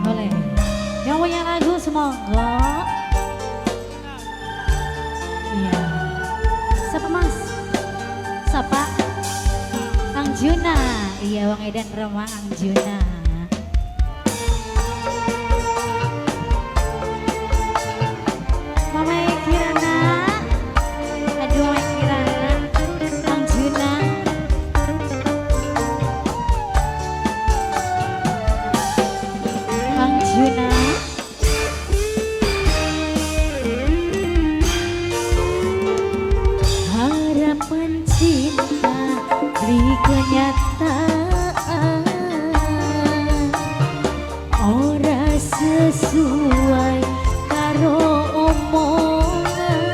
Boleh. Yang punya lagu semoga. Iya. Siapa Mas? Siapa? Ang Juna. Iya, Wang Edan Rema Ang Juna. Mama Kirana. Aduh, Mama Kirana. Ang Juna. Ang Juna. Harapan cinta beri kenyataan, ora sesuai karo omongan,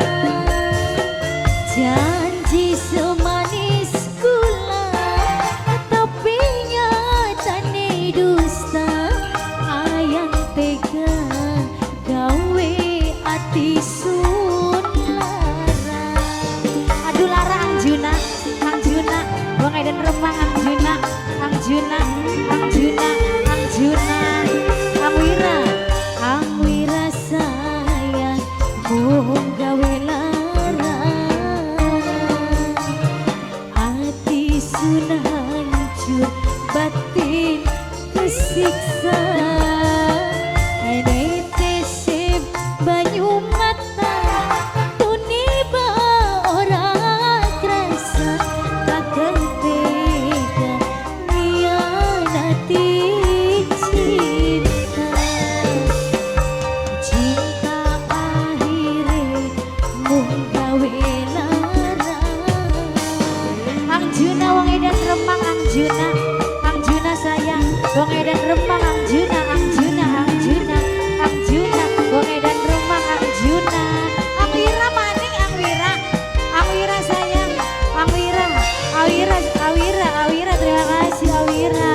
janji semanis gula tapi nyatane dusta, ayang tega gawe ati sun lara. Aduh lara Angjuna, Angjuna, Wang Edan Remang Angjuna, Angjuna, Angjuna, Angjuna, Angwira sayang, bohong gawe lara, hati sun hancur, batin kesiksa, netesip banyu mata, tuniba orang kerasa, takkan tega ngianati cinta, cinta akhirnya mung gawe lara. Angjuna, Wang Edan Remang Angjuna, Angjuna sayang, Wang Edan Remang Angjuna, Angjuna, Angjuna, Angjuna, Wang Edan Remang Angjuna. Angwira maning Angwira, Angwira sayang, Angwira, Awira, Awira, Awira, terima kasih Awira,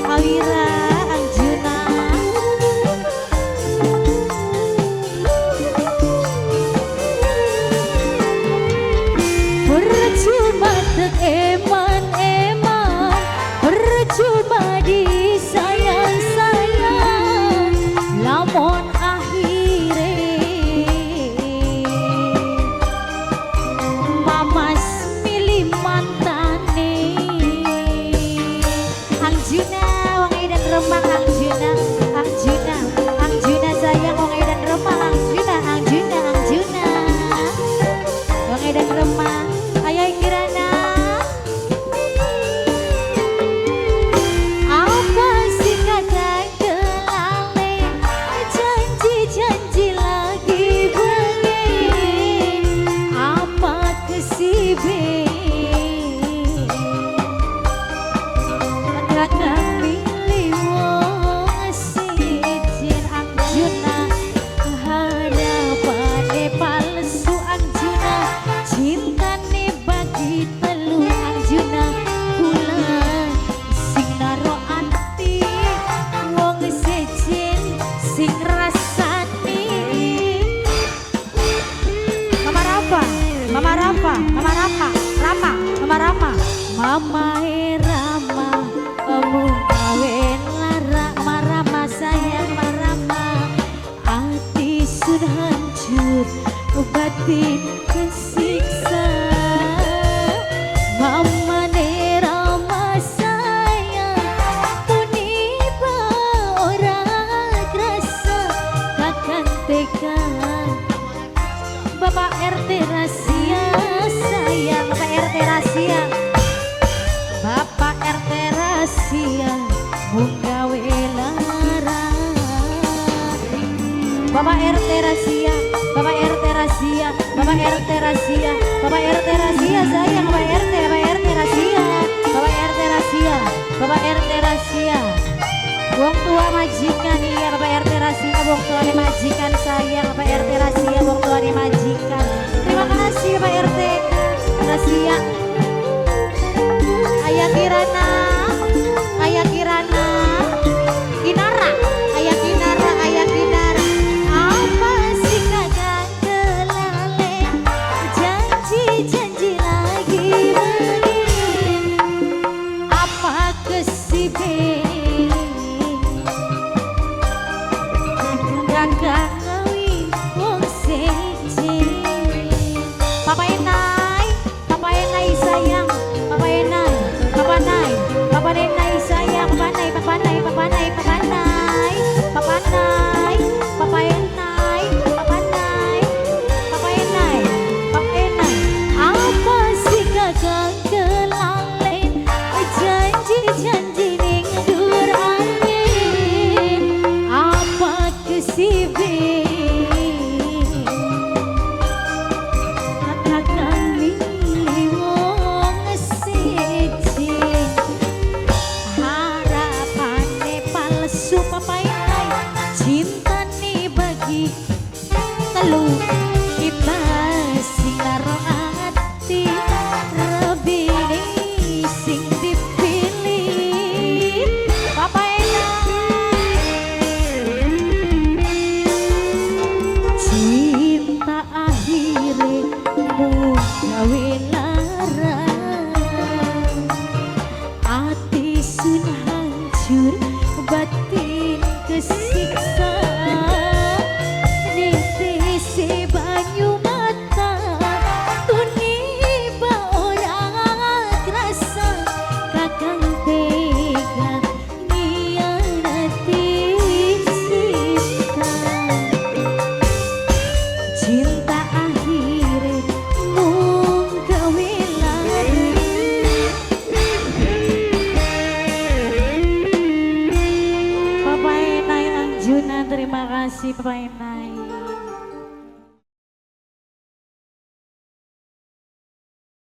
Awira, Angjuna. Percuma tek eman-eman, percuma disayang-sayang, lamun akhire mamas milih mantane. Angjuna, Wang Edan Remang Angjuna, Angjuna, Angjuna sayang, Wang Edan Remang Angjuna, Angjuna, Angjuna, Wang Edan Remang. Ayah Kirana, apa sih kadang kelale, janji-janji lagi bengi, apa kesibe, kadang milih wong sijin. Angjuna, harapane palsu Angjuna, cintane bagi telu Angjuna, kula sing naro ati wong sijin sing rasani. Mama Rafa, Mama Rafa, Mama Rafa, Rama, Mama Rama, Mama Rama, kamu gawe lara, Marama sayang, Marama, hati sun hancur, batin kesiksa, Mama Rama sayang, tuniba orang kerasa, takkan tega. Bapak RT rahasia sayang, Bapak RT rahasia, Bapak RT rahasia, mung gawe lara. Bapak RT rahasia, Bapak RT rahasia, Bapak RT rahasia, Bapak RT rahasia sayang, Bapak RT, Bapak RT rahasia, Bapak RT rahasia, Bapak RT rahasia. Wong tua majikan, iya Bapak RT rahasia, wong tua majikan sayang, Bapak RT rahasia, wong tua majikan. Terima kasih Bapak RT rahasia. Ayah Kirana, Ayah Kirana, Kinara, Ayah Kinara, Ayah Kinara. Apa sih kagak telu